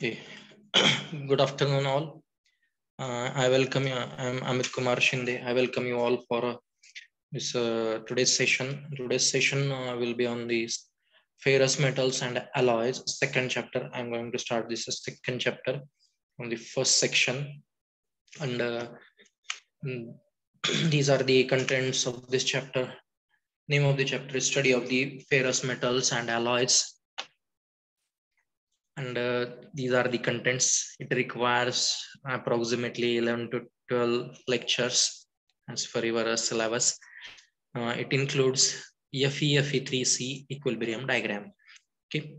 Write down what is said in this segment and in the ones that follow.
Okay. Good afternoon, all. I welcome you. I'm Amit Kumar Shinde. I welcome you all for this today's session. Today's session will be on the ferrous metals and alloys, second chapter. I'm going to start this second chapter on the first section, and these are the contents of this chapter. Name of the chapter is Study of the Ferrous Metals and Alloys, and these are the contents. It requires approximately 11 to 12 lectures as per your syllabus. It includes Fe3C equilibrium diagram. Okay,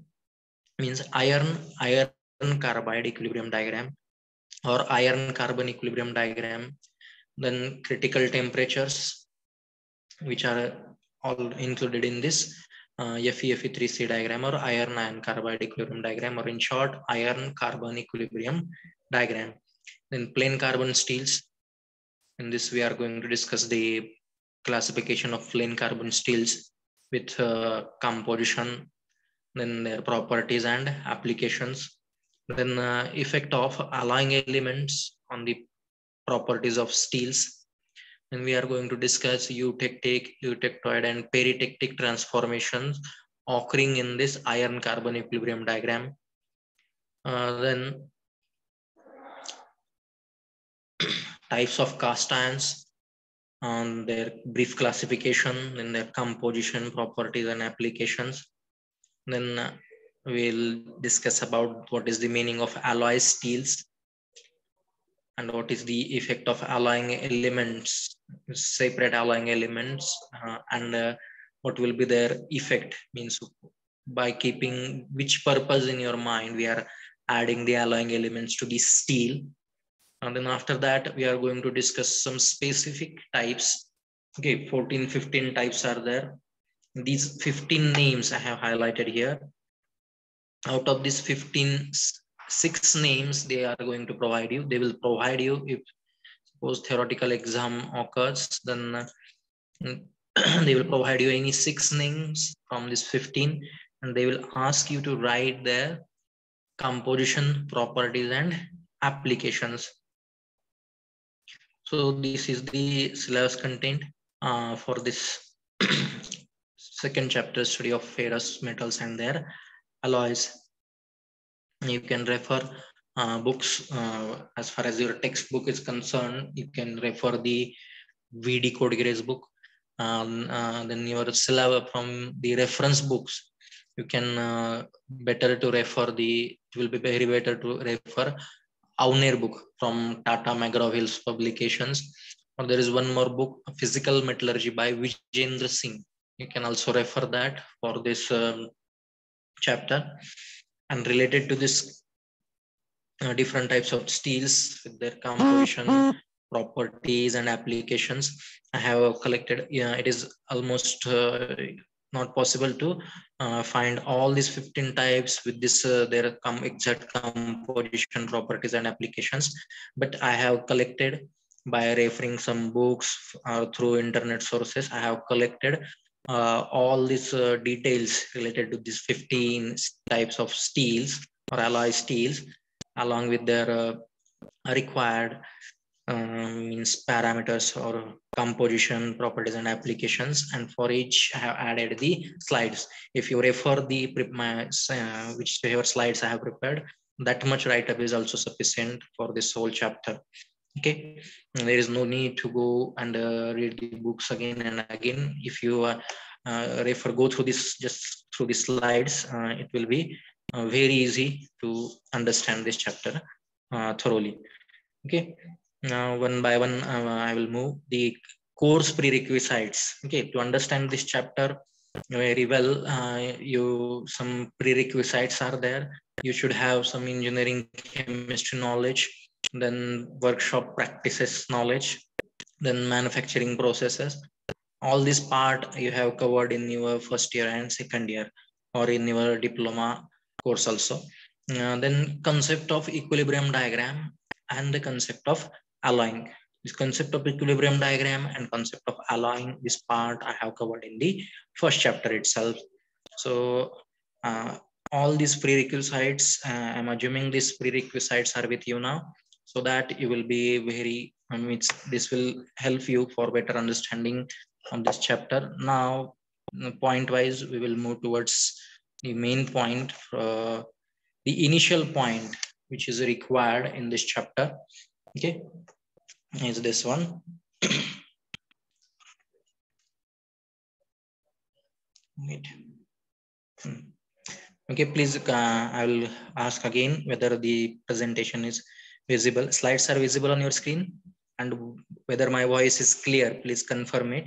means iron carbide equilibrium diagram or iron carbon equilibrium diagram. Then critical temperatures, which are all included in this Fe3C diagram or iron carbide equilibrium diagram, or in short, iron carbon equilibrium diagram. Then plain carbon steels. In this, we are going to discuss the classification of plain carbon steels with composition, then their properties and applications. Then effect of alloying elements on the properties of steels. And we are going to discuss eutectoid and peritectic transformations occurring in this iron carbon equilibrium diagram. Then types of cast irons, on their brief classification, then their composition, properties and applications. Then we'll discuss about what is the meaning of alloy steels and what is the effect of alloying elements, separate alloying elements, and what will be their effect. Means by keeping which purpose in your mind we are adding the alloying elements to the steel. And then after that, we are going to discuss some specific types. Okay, 14-15 types are there. These 15 names I have highlighted here. Out of these 15, 6 names they are going to provide you. They will provide you if suppose theoretical exam occurs, then they will provide you any 6 names from this 15, and they will ask you to write their composition, properties and applications. So this is the syllabus content for this second chapter, study of ferrous metals and their alloys. You can refer books as far as your textbook is concerned. You can refer the VD Codegrade's book. Then your syllabus from the reference books. You can better to refer the. It will be very better to refer Auner book from Tata McGraw-Hill's publications. Or there is one more book, Physical Metallurgy by Vijendra Singh. You can also refer that for this chapter. And related to this, different types of steels with their composition, properties and applications, I have collected. Yeah, it is almost not possible to find all these 15 types with this their exact composition, properties and applications, but I have collected by referring some books through internet sources. I have collected all these details related to these 15 types of steels or alloy steels, along with their required means parameters or composition, properties and applications. And for each I have added the slides. If you refer the whichever slides I have prepared, that much write-up is also sufficient for this whole chapter. Okay, there is no need to go and read the books again and again. If you go through this, just through the slides, it will be very easy to understand this chapter thoroughly. Okay, now one by one I will move the course prerequisites. Okay, to understand this chapter very well, some prerequisites are there. You should have some engineering chemistry knowledge, then workshop practices knowledge, then manufacturing processes. All this part you have covered in your first year and second year, or in your diploma course also. Then concept of equilibrium diagram and the concept of alloying. This concept of equilibrium diagram and concept of alloying, this part I have covered in the first chapter itself. So all these prerequisites, I'm assuming these prerequisites are with you now, so that you will be very, this will help you for better understanding on this chapter. Now, point wise, we will move towards the main point, the initial point which is required in this chapter. Okay, is this one. Wait. Okay, please, I will ask again whether the presentation is visible. Slides are visible on your screen, and whether my voice is clear, please confirm it.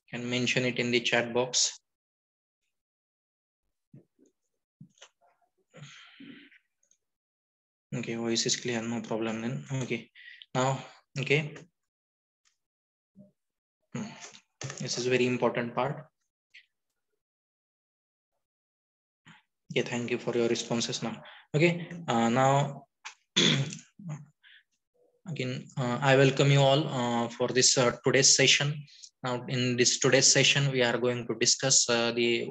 You can mention it in the chat box. Okay, voice is clear, no problem then. Okay, now, okay. This is a very important part. Okay, thank you for your responses now. Okay, now again, I welcome you all for this today's session. Now, in this today's session, we are going to discuss the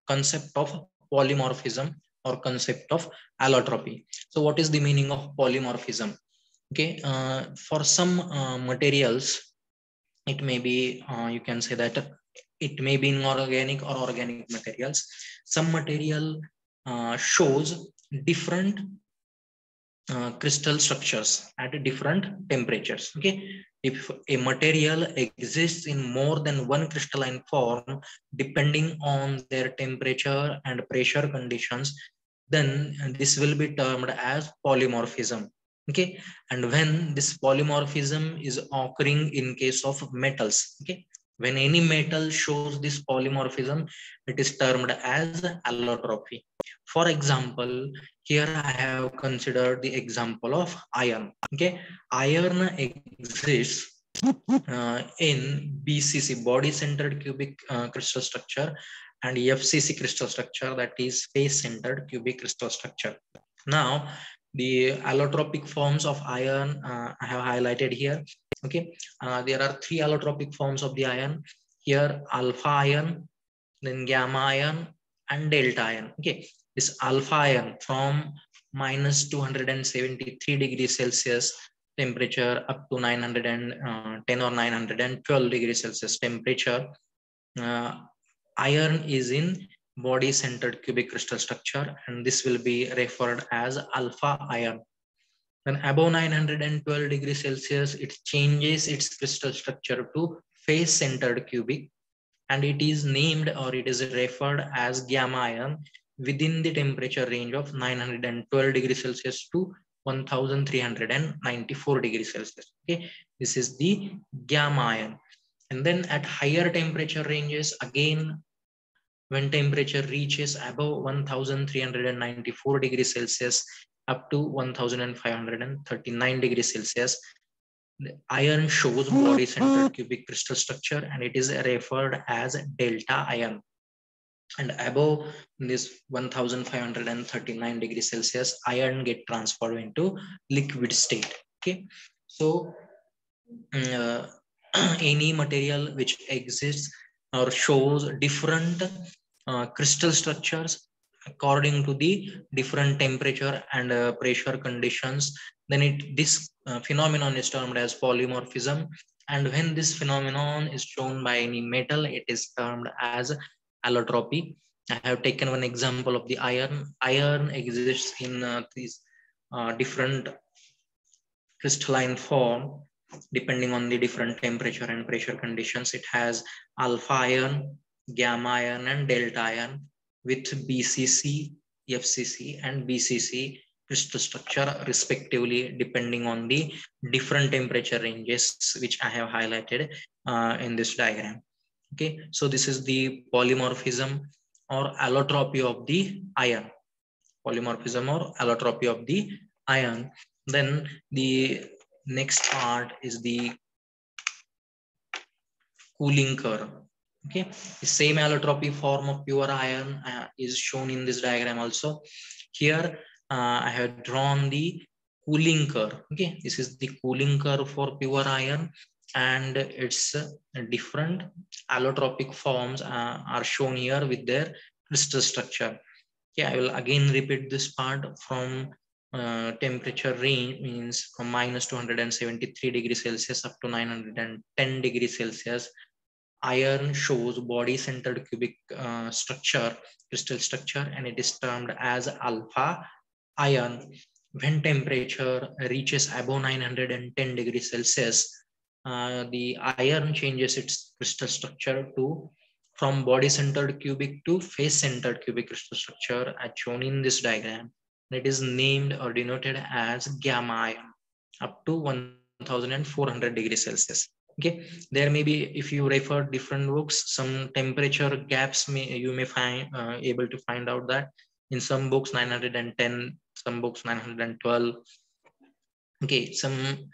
concept of polymorphism or concept of allotropy. So, what is the meaning of polymorphism? Okay, for some materials, it may be, you can say that it may be inorganic or organic materials. Some material shows different crystal structures at different temperatures. Okay, if a material exists in more than one crystalline form, depending on their temperature and pressure conditions, then this will be termed as polymorphism. Okay, and when this polymorphism is occurring in case of metals, okay, when any metal shows this polymorphism, it is termed as allotropy. For example, here I have considered the example of iron. Okay, iron exists in BCC, body-centered cubic crystal structure, and FCC crystal structure, that is face-centered cubic crystal structure. Now, the allotropic forms of iron I have highlighted here. Okay, there are three allotropic forms of the iron. Here, alpha iron, then gamma ion, and delta ion. Okay, this alpha ion from minus 273 degrees Celsius temperature up to 910 or 912 degrees Celsius temperature. Iron is in body-centered cubic crystal structure, and this will be referred as alpha iron. When above 912 degrees Celsius, it changes its crystal structure to face-centered cubic, and it is named or it is referred as gamma ion within the temperature range of 912 degrees Celsius to 1394 degrees Celsius. Okay, this is the gamma ion. And then at higher temperature ranges, again, when temperature reaches above 1394 degrees Celsius up to 1539 degrees Celsius, the iron shows body-centered cubic crystal structure, and it is referred as delta ion. And above this 1539 degrees Celsius, iron get transferred into liquid state. Okay, so any material which exists or shows different crystal structures according to the different temperature and pressure conditions, then this phenomenon is termed as polymorphism. And when this phenomenon is shown by any metal, it is termed as allotropy. I have taken one example of the iron. Iron exists in these different crystalline form depending on the different temperature and pressure conditions. It has alpha ion, gamma ion, and delta ion with BCC, FCC, and BCC crystal structure respectively, depending on the different temperature ranges which I have highlighted in this diagram. Okay, so this is the polymorphism or allotropy of the iron. Polymorphism or allotropy of the iron. Then the next part is the cooling curve. Okay, the same allotropy form of pure iron is shown in this diagram also. Here I have drawn the cooling curve. Okay, this is the cooling curve for pure iron, and its different allotropic forms are shown here with their crystal structure. Okay, I will again repeat this part from temperature range means from minus 273 degrees Celsius up to 910 degrees Celsius. Iron shows body-centered cubic structure, crystal structure, and it is termed as alpha iron. When temperature reaches above 910 degrees Celsius, the iron changes its crystal structure to from body-centered cubic to face-centered cubic crystal structure as shown in this diagram. It is named or denoted as gamma iron up to 1400 degrees Celsius. Okay, there may be, if you refer different books, some temperature gaps you may find able to find out that in some books 910, some books 912. Okay, some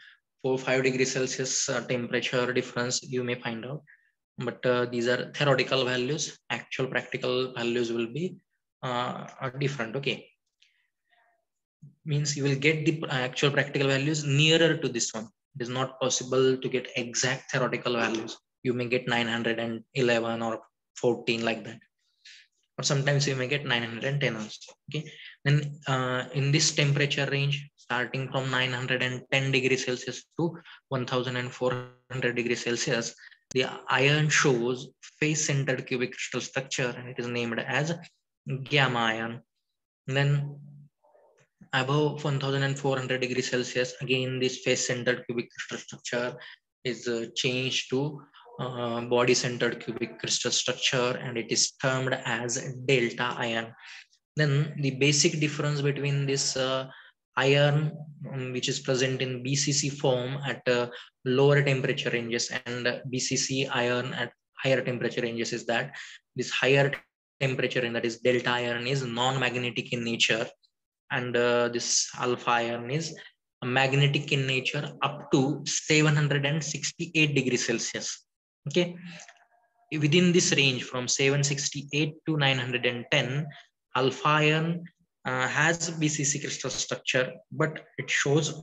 4-5 degrees Celsius temperature difference you may find out, but these are theoretical values. Actual practical values will be are different. Okay, means you will get the actual practical values nearer to this one. It is not possible to get exact theoretical values. You may get 911 or 14 like that, or sometimes you may get 910 also. Okay, then in this temperature range starting from 910 degrees Celsius to 1400 degrees Celsius, the iron shows face centered cubic crystal structure, and it is named as gamma iron. Then above 1400 degrees Celsius, again this face centered cubic crystal structure is changed to body centered cubic crystal structure, and it is termed as delta iron. Then the basic difference between this iron which is present in BCC form at lower temperature ranges and BCC iron at higher temperature ranges is that this higher temperature, and that is delta iron, is non-magnetic in nature, and this alpha iron is magnetic in nature up to 768 degrees Celsius. Okay, within this range from 768 to 910, alpha iron has BCC crystal structure, but it shows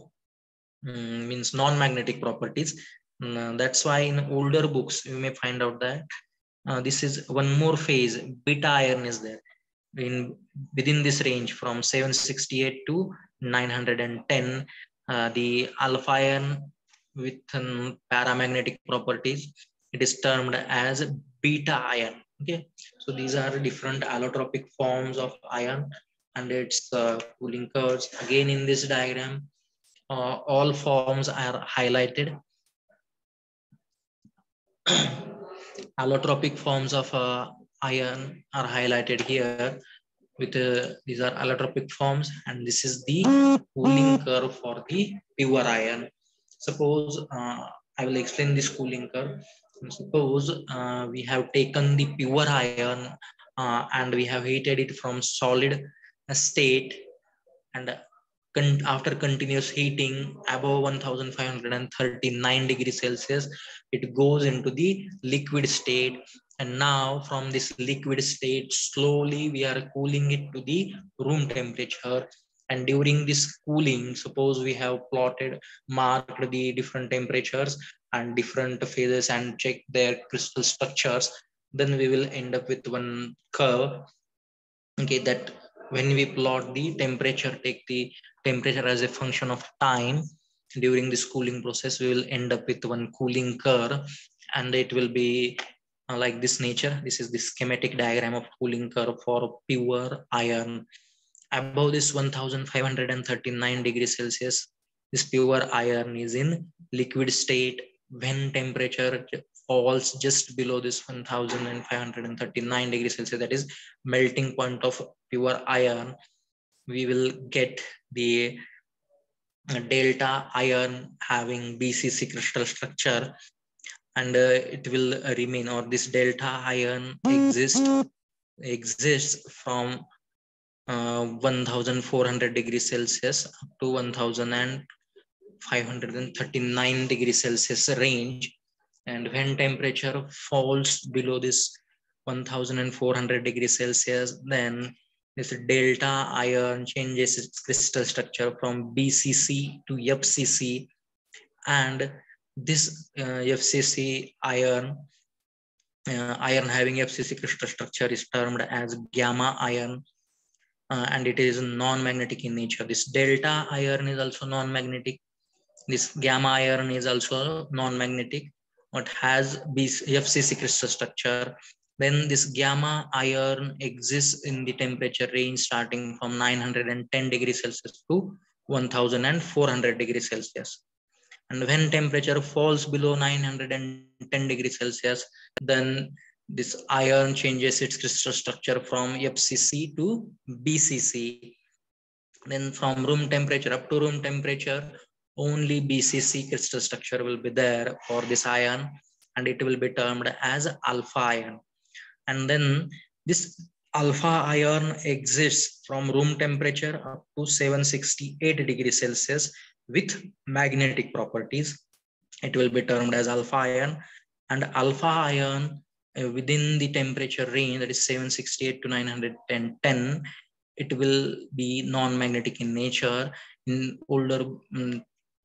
means non-magnetic properties. That's why in older books you may find out that this is one more phase, beta iron is there in within this range from 768 to 910. The alpha iron with paramagnetic properties, it is termed as beta iron. Okay, so these are different allotropic forms of iron and its cooling curves. Again, in this diagram, all forms are highlighted. Allotropic forms of iron are highlighted here with these are allotropic forms, and this is the cooling curve for the pure iron. Suppose I will explain this cooling curve. Suppose we have taken the pure iron and we have heated it from solid state, and after continuous heating above 1539 degrees Celsius, it goes into the liquid state. And now from this liquid state, slowly we are cooling it to the room temperature. And during this cooling, suppose we have marked the different temperatures and different phases and check their crystal structures, then we will end up with one curve. Okay, that when we plot the temperature, take the temperature as a function of time during this cooling process, we will end up with one cooling curve, and it will be like this nature. This is the schematic diagram of cooling curve for pure iron. Above this 1539 degrees Celsius, this pure iron is in liquid state. When temperature falls just below this 1539 degrees Celsius, that is melting point of pure iron, we will get the delta iron having BCC crystal structure, and it will remain, or this delta iron exists from 1400 degrees Celsius up to 1539 degrees Celsius range. And when temperature falls below this 1400 degrees Celsius, then this delta iron changes its crystal structure from BCC to FCC, and this FCC iron having FCC crystal structure is termed as gamma iron. and it is non-magnetic in nature. This delta iron is also non-magnetic. This gamma iron is also non-magnetic, but has FCC crystal structure. Then this gamma iron exists in the temperature range starting from 910 degrees Celsius to 1400 degrees Celsius. And when temperature falls below 910 degrees Celsius, then this iron changes its crystal structure from FCC to BCC. Then from room temperature up to room temperature, only BCC crystal structure will be there for this iron, and it will be termed as alpha iron. And then this alpha iron exists from room temperature up to 768 degrees Celsius with magnetic properties. It will be termed as alpha iron. And alpha iron within the temperature range, that is 768 to 910, it will be non-magnetic in nature. In older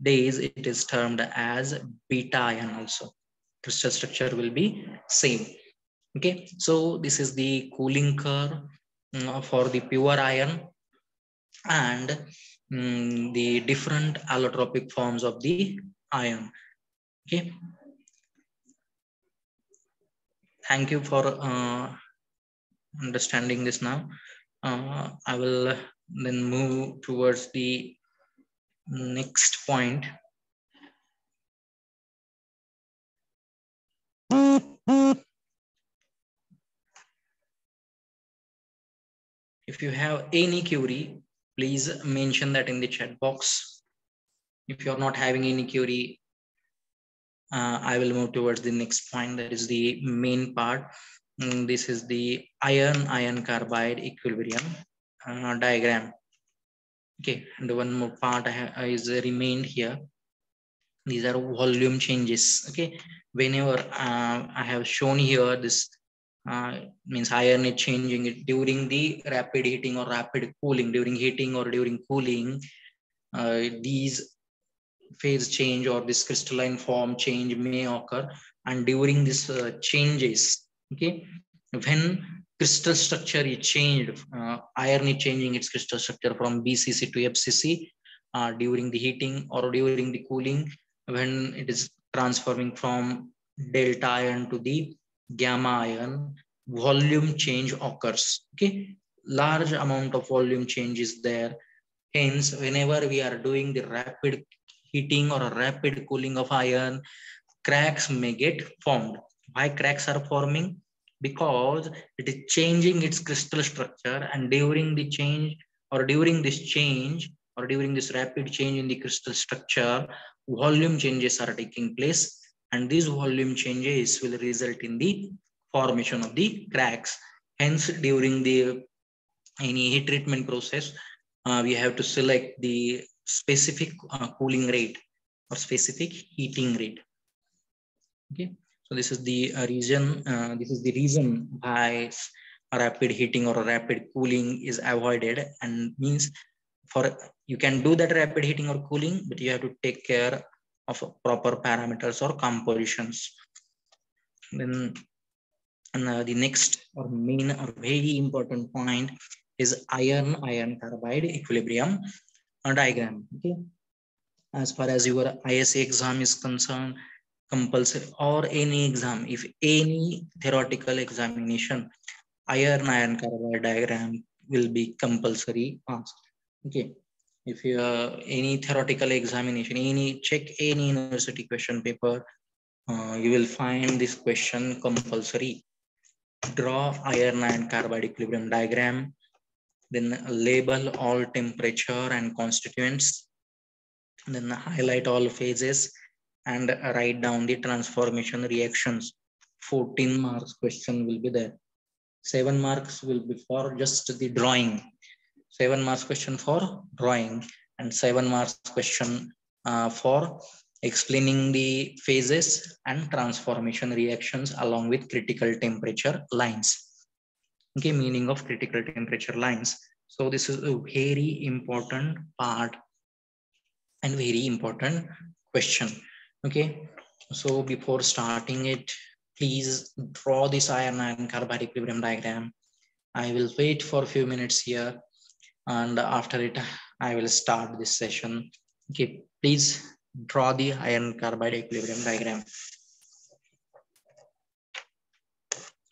days, it is termed as beta iron also. Crystal structure will be same. Okay, so this is the cooling curve for the pure iron and the different allotropic forms of the iron. Okay, thank you for understanding this now. I will then move towards the next point. If you have any query, please mention that in the chat box. If you're not having any query, I will move towards the next point. That is the main part. This is the iron carbide equilibrium diagram. Okay, and one more part is remained here. These are volume changes. Okay, whenever I have shown here this means iron is changing it during the rapid heating or rapid cooling. During heating or during cooling, these phase change or this crystalline form change may occur, and during this changes, okay, when crystal structure is changed, iron is changing its crystal structure from BCC to FCC during the heating or during the cooling, when it is transforming from delta iron to the gamma iron, volume change occurs. Okay, large amount of volume change is there. Hence, whenever we are doing the rapid heating or a rapid cooling of iron, cracks may get formed. Why cracks are forming? Because it is changing its crystal structure, and during the change or during this change or during this rapid change in the crystal structure, volume changes are taking place, and these volume changes will result in the formation of the cracks. Hence, during the any heat treatment process, we have to select the specific cooling rate or specific heating rate. Okay, so this is the reason. This is the reason why rapid heating or rapid cooling is avoided, and means for you can do that rapid heating or cooling, but you have to take care of proper parameters or compositions. Then the next or main or very important point is iron carbide equilibrium diagram. Okay, as far as your ISA exam is concerned, compulsory, or any exam, if any theoretical examination, iron carbide diagram will be compulsory asked. Okay, if you any theoretical examination, check any university question paper, you will find this question compulsory. Draw iron carbide equilibrium diagram, then label all temperature and constituents, then highlight all phases and write down the transformation reactions. 14 marks question will be there. 7 marks will be for just the drawing. 7 marks question for drawing, and 7 marks question for explaining the phases and transformation reactions along with critical temperature lines. Okay, meaning of critical temperature lines. So this is a very important part and very important question. Okay, so before starting it, please draw this iron carbide equilibrium diagram. I will wait for a few minutes here. and after it, I will start this session. Okay, please draw the iron carbide equilibrium diagram.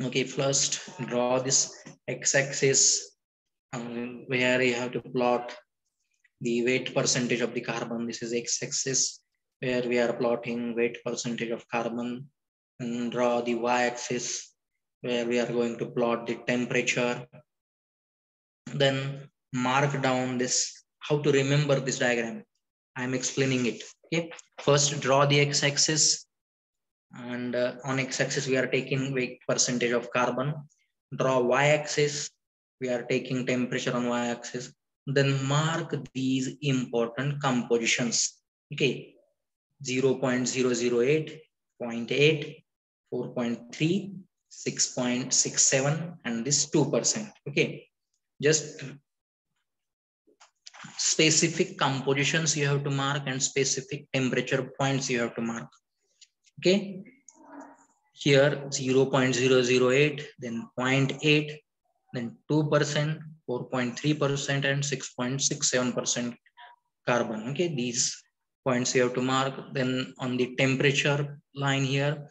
Okay, first draw this x-axis where you have to plot the weight percentage of the carbon. This is x-axis where we are plotting weight percentage of carbon, and draw the y-axis where we are going to plot the temperature. Then mark down this, how to remember this diagram. I'm explaining it. Okay, first draw the x-axis, and on x-axis we are taking weight percentage of carbon. Draw y-axis, we are taking temperature on y-axis. Then mark these important compositions. Okay, 0.008, 0.8, 4.3, 6.67, and this 2%. Okay, just specific compositions you have to mark and specific temperature points you have to mark. Okay, here 0.008, then 0.8, then 2%, 4.3%, and 6.67% carbon. Okay, these points you have to mark. Then on the temperature line here,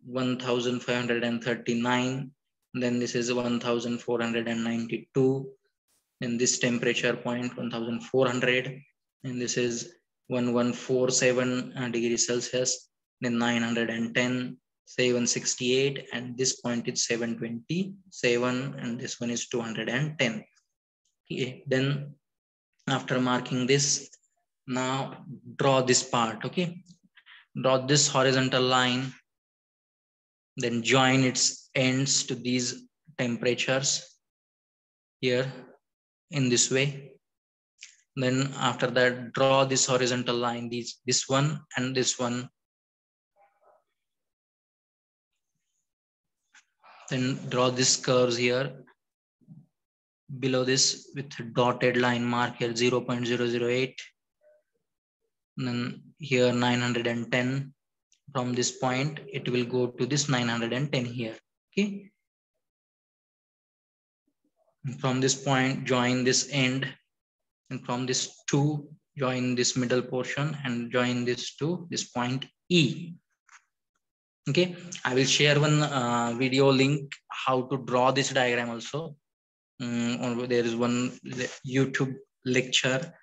1539, then this is 1492, then this temperature point 1400, and this is 1147 degrees Celsius, then 910, 768, and this point is 727, and this one is 210. Okay, then after marking this, now draw this part. Okay, draw this horizontal line, then join its ends to these temperatures here in this way. Then after that, draw this horizontal line, this one and this one. Then draw these curves here below this with dotted line, mark here 0.008. Then here 910. From this point, it will go to this 910 here. Okay. And from this point, join this end, and from this 2, join this middle portion, and join this to this point E. Okay, I will share one video link how to draw this diagram also. There is one YouTube lecture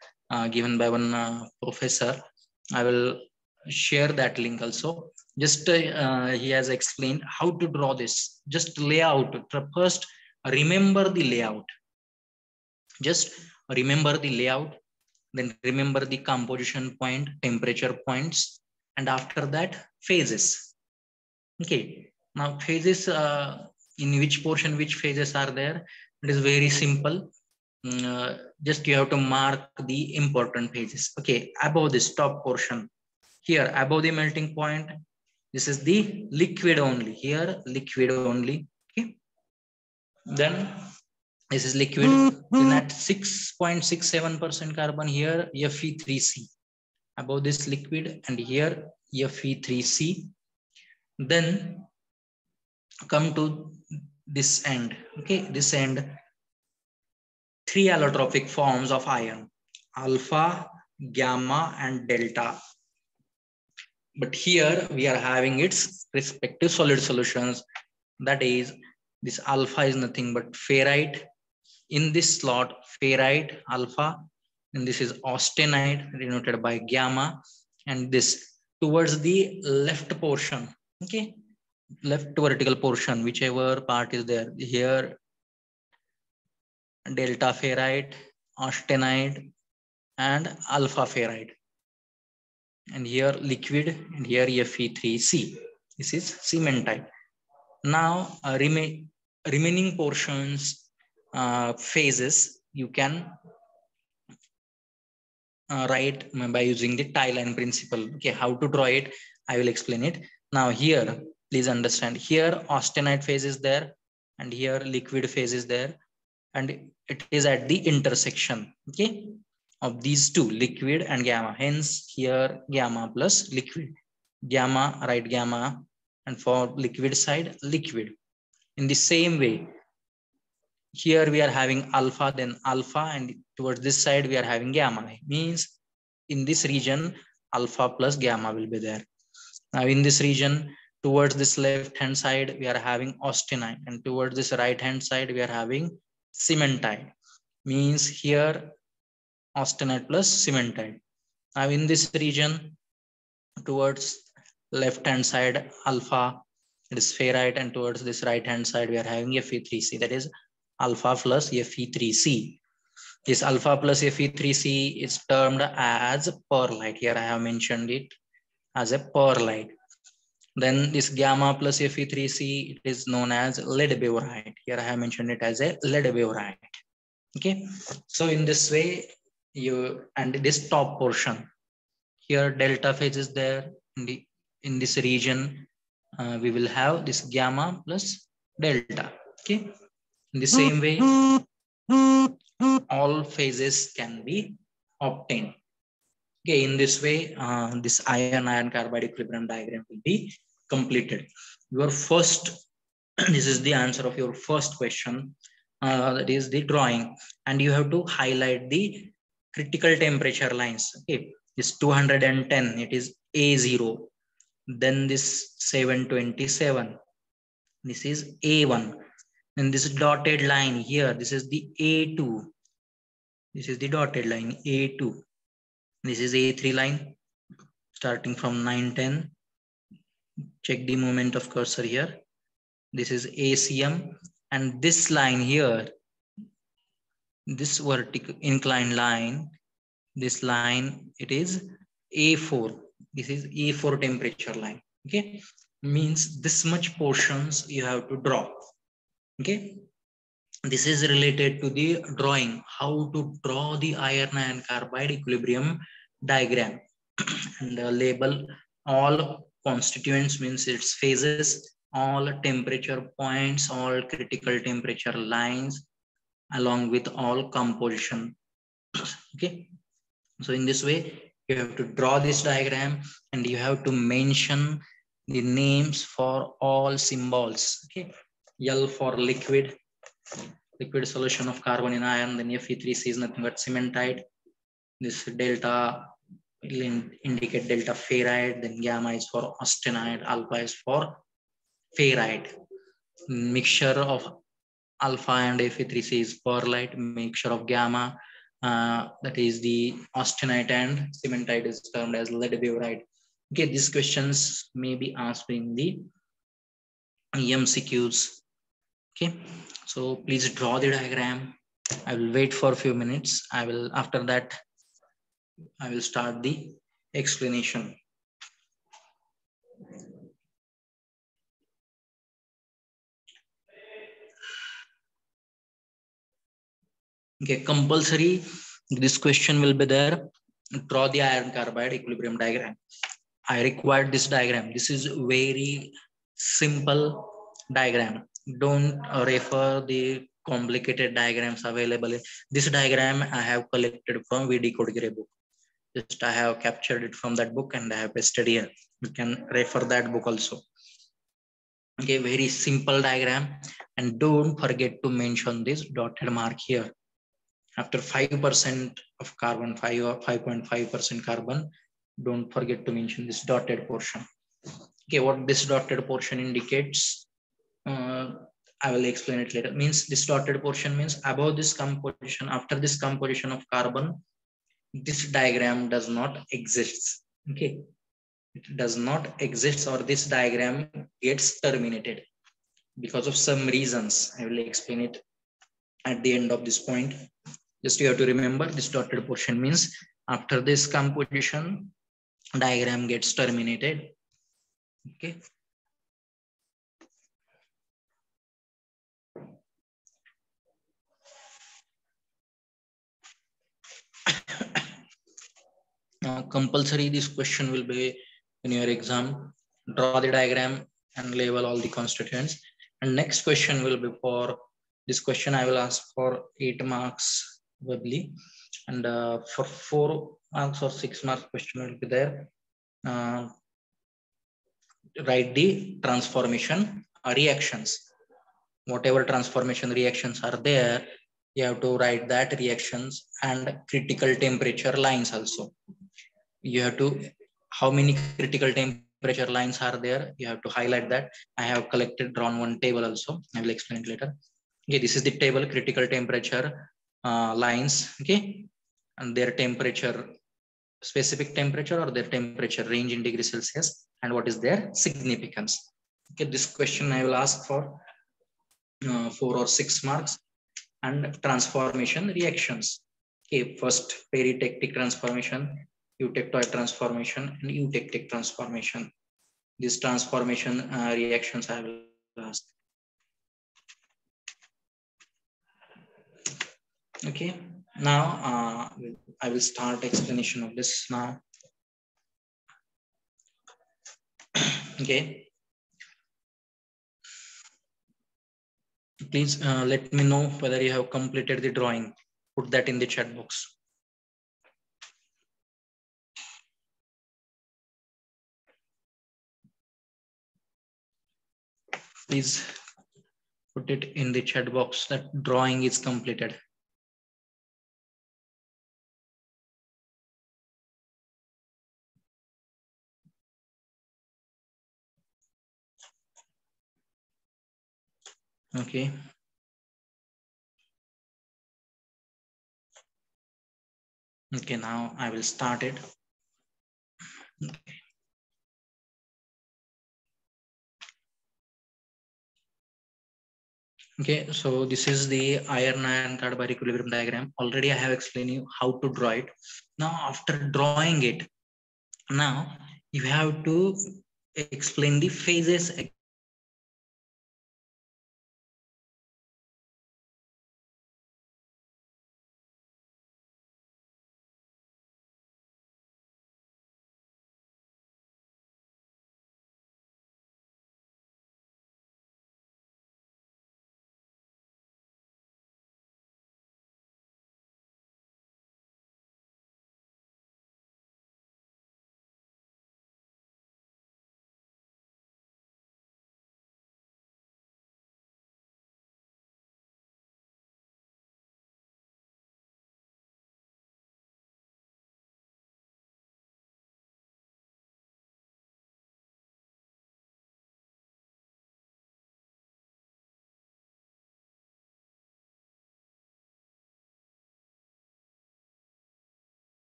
given by one professor. I will share that link also. Just he has explained how to draw this. Just layout. First, remember the layout. Just remember the layout. Then remember the composition point, temperature points, and after that, phases. Okay. Now phases, in which portion, which phases are there? It is very simple. Just you have to mark the important phases. Okay, above this top portion, here above the melting point, this is the liquid only. Here liquid only. Okay, then this is liquid. Then at 6.67% carbon, here Fe3C. Above this liquid, and here Fe3C. Then come to this end. Okay, this end, 3 allotropic forms of iron: alpha, gamma, and delta. But here we are having its respective solid solutions. That is, this alpha is nothing but ferrite. In this slot, ferrite alpha, and this is austenite denoted by gamma, and this towards the left portion. Okay, left vertical portion, whichever part is there, here delta ferrite, austenite, and alpha ferrite, and here liquid, and here Fe3C. This is cementite. Now remaining portions, phases, you can write by using the tie line principle. Okay, how to draw it, I will explain it. Now here, please understand, here austenite phase is there, and here liquid phase is there, and it is at the intersection, okay, of these two, liquid and gamma. Hence here gamma plus liquid. Gamma, write gamma, and for liquid side, liquid. In the same way, here we are having alpha, then alpha, and towards this side we are having gamma. Means in this region, alpha plus gamma will be there. Now in this region, towards this left hand side, we are having austenite, and towards this right hand side, we are having cementite. Means here austenite plus cementite. Now in this region, towards left hand side, alpha, it is ferrite, and towards this right hand side, we are having Fe3C, that is alpha plus Fe3C. This alpha plus Fe3C is termed as pearlite. Here I have mentioned it as a pearlite. Then this gamma plus Fe3C, it is known as lead bevorite. Here I have mentioned it as a lead bevorite. Okay, so in this way, and this top portion here, delta phase is there. In this region, we will have this gamma plus delta. Okay, in the same way, all phases can be obtained. Okay, in this way, this iron carbide equilibrium diagram will be completed. Your first, this is the answer of your first question, that is the drawing, and you have to highlight the critical temperature lines. Okay, this 210, it is A0, then this 727, this is A1, and this dotted line here, this is the A2, this is the dotted line A2, this is A3 line starting from 910. Check the movement of cursor here. This is ACM, and this line here, this vertical inclined line, this line, it is A4. This is A4 temperature line. Okay, means this much portions you have to draw. Okay, this is related to the drawing, how to draw the iron carbide equilibrium diagram and label all constituents, means its phases, all temperature points, all critical temperature lines, along with all composition. Okay, so in this way, you have to draw this diagram and you have to mention the names for all symbols. Okay, L for liquid solution of carbon in iron, then Fe3C is nothing but cementite. This delta will indicate delta ferrite, then gamma is for austenite, alpha is for ferrite. Mixture of alpha and Fe3C is pearlite, mixture of gamma, that is the austenite and cementite, is termed as lead bevorite. Okay, these questions may be asked in the MCQs. Okay, so please draw the diagram. I will wait for a few minutes. After that, I will start the explanation. Okay, compulsory, this question will be there. Draw the iron carbide equilibrium diagram. I required this diagram. This is very simple diagram. Don't refer the complicated diagrams available. This diagram I have collected from VD Kodgire book. Just I have captured it from that book and I have pasted here. You can refer that book also. Okay, very simple diagram, and don't forget to mention this dotted mark here. After 5% of carbon, 5 or 5.5% carbon, don't forget to mention this dotted portion. Okay, what this dotted portion indicates, I will explain it later. Means this dotted portion means above this composition, after this composition of carbon, this diagram does not exist. Okay, it does not exist, or this diagram gets terminated because of some reasons. I will explain it at the end of this point. Just you have to remember this dotted portion means after this composition, diagram gets terminated. Okay. Compulsory, this question will be in your exam. Draw the diagram and label all the constituents. And next question will be for this question. I will ask for 8 marks verbally, and for 4 marks or 6 marks question will be there. Write the transformation reactions. whatever transformation reactions are there, you have to write that reactions and critical temperature lines also. You have to, how many critical temperature lines are there, you have to highlight that. I have collected, drawn one table also, I will explain it later. Okay, this is the table, critical temperature lines. Okay, and their temperature, specific temperature or their temperature range in degrees Celsius, and what is their significance. Okay, this question I will ask for 4 or 6 marks. And transformation reactions. Okay, first peritectic transformation, eutectoid transformation, and eutectic transformation. These transformation reactions I will ask. Okay, now I will start explanation of this now. Okay, please let me know whether you have completed the drawing. Put that in the chat box. Please put it in the chat box that drawing is completed. Okay. Okay, now I will start it. Okay. Okay, so this is the iron-iron carbide equilibrium diagram. Already I have explained you how to draw it. Now, after drawing it, now you have to explain the phases.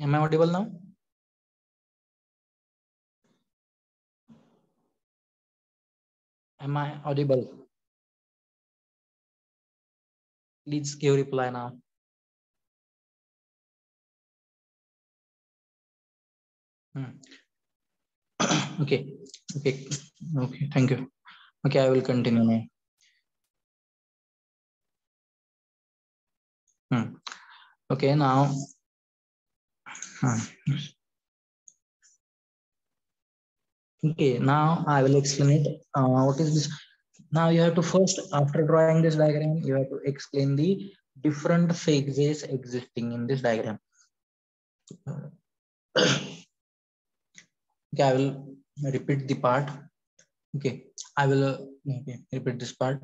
Am I audible now? Am I audible? Please give reply now. Okay, okay, okay, thank you. Okay, I will continue now. Okay, now. Okay, now I will explain it. What is this? Now you have to first, after drawing this diagram, you have to explain the different phases existing in this diagram. Okay, I will repeat the part. Okay, I will repeat this part.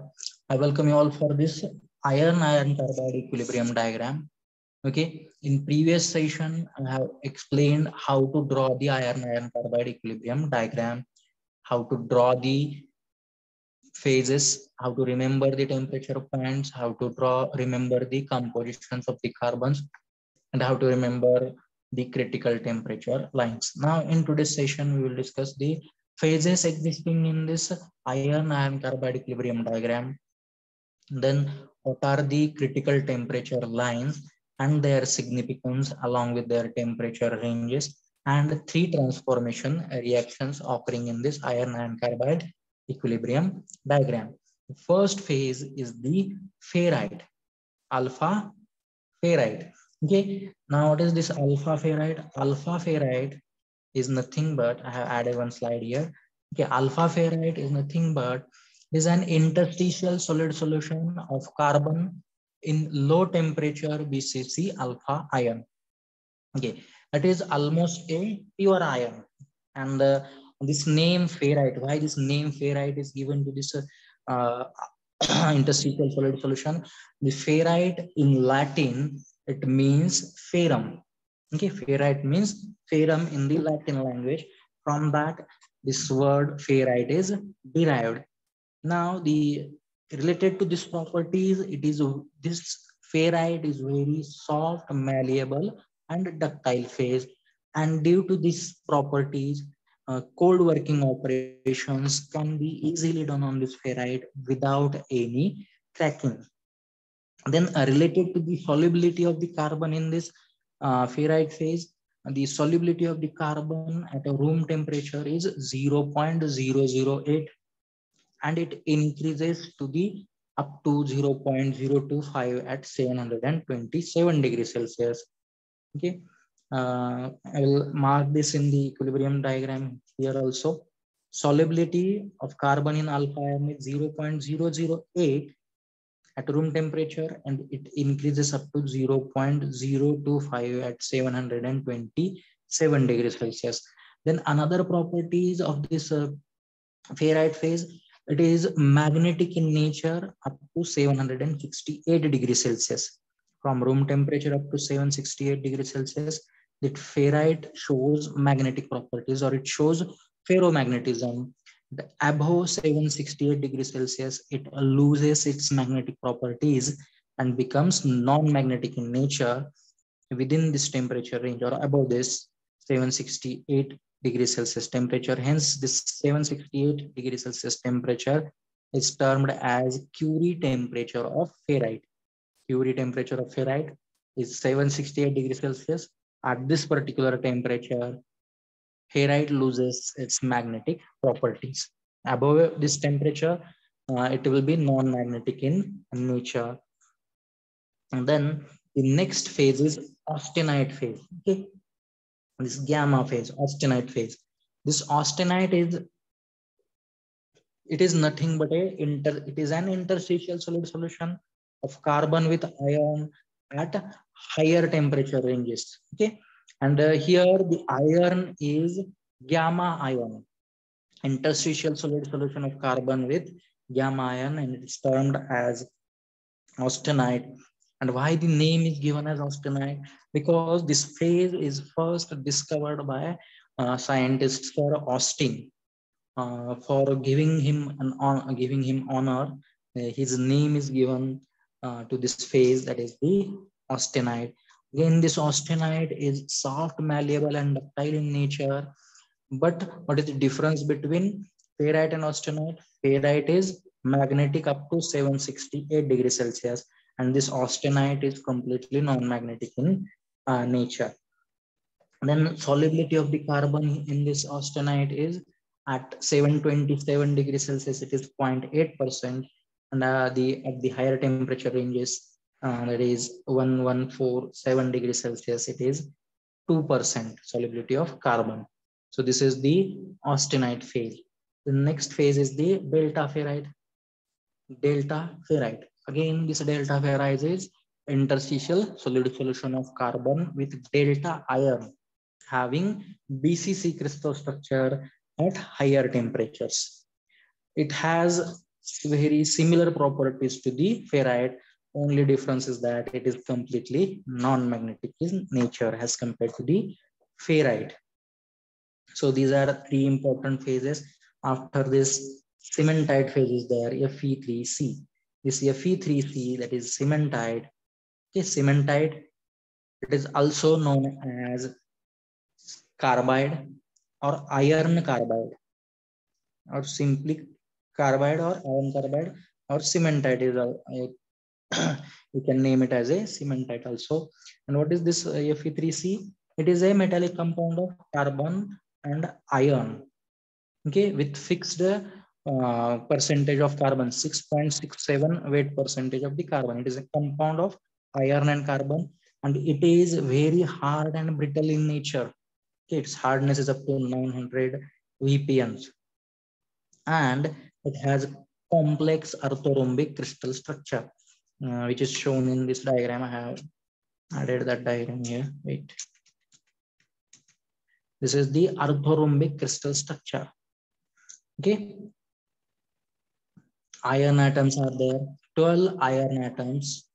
I welcome you all for this iron-iron carbide equilibrium diagram. Okay, in previous session, I have explained how to draw the iron-iron carbide equilibrium diagram, how to draw the phases, how to remember the temperature bands, how to remember the compositions of the carbons. and how to remember the critical temperature lines. Now, in today's session, we will discuss the phases existing in this iron carbide equilibrium diagram. Then, what are the critical temperature lines and their significance along with their temperature ranges, and three transformation reactions occurring in this iron carbide equilibrium diagram. The first phase is the ferrite, alpha ferrite. Okay, now what is this alpha ferrite? Alpha ferrite is nothing but, I have added one slide here. Okay, alpha ferrite is nothing but is an interstitial solid solution of carbon in low temperature BCC alpha ion. Okay, that is almost a pure ion. And this name ferrite, why this name ferrite is given to this uh, interstitial solid solution? The ferrite in Latin, it means ferrum. Okay, ferrite means ferrum in the Latin language. From that, this word ferrite is derived. Now, the related to this properties, it is this ferrite is very soft, malleable, and ductile phase. And due to these properties, cold working operations can be easily done on this ferrite without any cracking. Then related to the solubility of the carbon in this ferrite phase, the solubility of the carbon at a room temperature is 0.008, and it increases to the up to 0.025 at 727 degrees Celsius. Okay, I will mark this in the equilibrium diagram here also. Solubility of carbon in alpha ion is 0.008 at room temperature, and it increases up to 0.025 at 727 degrees Celsius. Then another properties of this ferrite phase, it is magnetic in nature up to 768 degrees Celsius. From room temperature up to 768 degrees Celsius, that ferrite shows magnetic properties, or it shows ferromagnetism. Above 768 degrees Celsius, it loses its magnetic properties and becomes non-magnetic in nature. Within this temperature range or above this 768 degrees Celsius temperature. Hence, this 768 degrees Celsius temperature is termed as Curie temperature of ferrite. Curie temperature of ferrite is 768 degrees Celsius. At this particular temperature, ferrite loses its magnetic properties. Above this temperature, it will be non-magnetic in nature. And then the next phase is austenite phase. Okay, this gamma phase, austenite phase. This austenite is, it is nothing but it is an interstitial solid solution of carbon with iron at higher temperature ranges. Okay, and here the iron is gamma ion, interstitial solid solution of carbon with gamma ion, and it is termed as austenite. And why the name is given as austenite? Because this phase is first discovered by scientist Sir Austin. For giving him giving him honor, his name is given to this phase, that is the austenite. Again, this austenite is soft, malleable, and ductile in nature. But what is the difference between ferrite and austenite? Ferrite is magnetic up to 768 degrees Celsius, and this austenite is completely non-magnetic in nature. Then solubility of the carbon in this austenite is at 727 degrees Celsius, it is 0.8%, and at the higher temperature ranges, that is 1147 degrees Celsius, it is 2% solubility of carbon. So this is the austenite phase. The next phase is the delta ferrite. Delta ferrite. Again, this delta ferrite is interstitial solid solution of carbon with delta iron having BCC crystal structure at higher temperatures. It has very similar properties to the ferrite. Only difference is that it is completely non-magnetic in nature as compared to the ferrite. So these are three important phases. After this, cementite phase is there, Fe3C. This Fe3C, that is cementite. Okay, cementite It is also known as carbide or iron carbide, or simply carbide or iron carbide, or cementite is you can name it as a cementite also. And what is this Fe3C? It is a metallic compound of carbon and iron, okay, with fixed percentage of carbon, 6.67 weight percentage of the carbon. It is a compound of iron and carbon, and it is very hard and brittle in nature. Okay, its hardness is up to 900 VPN, and it has complex orthorhombic crystal structure, which is shown in this diagram. I have added that diagram here. Wait. This is the orthorhombic crystal structure. Okay. Iron atoms are there. 12 iron atoms.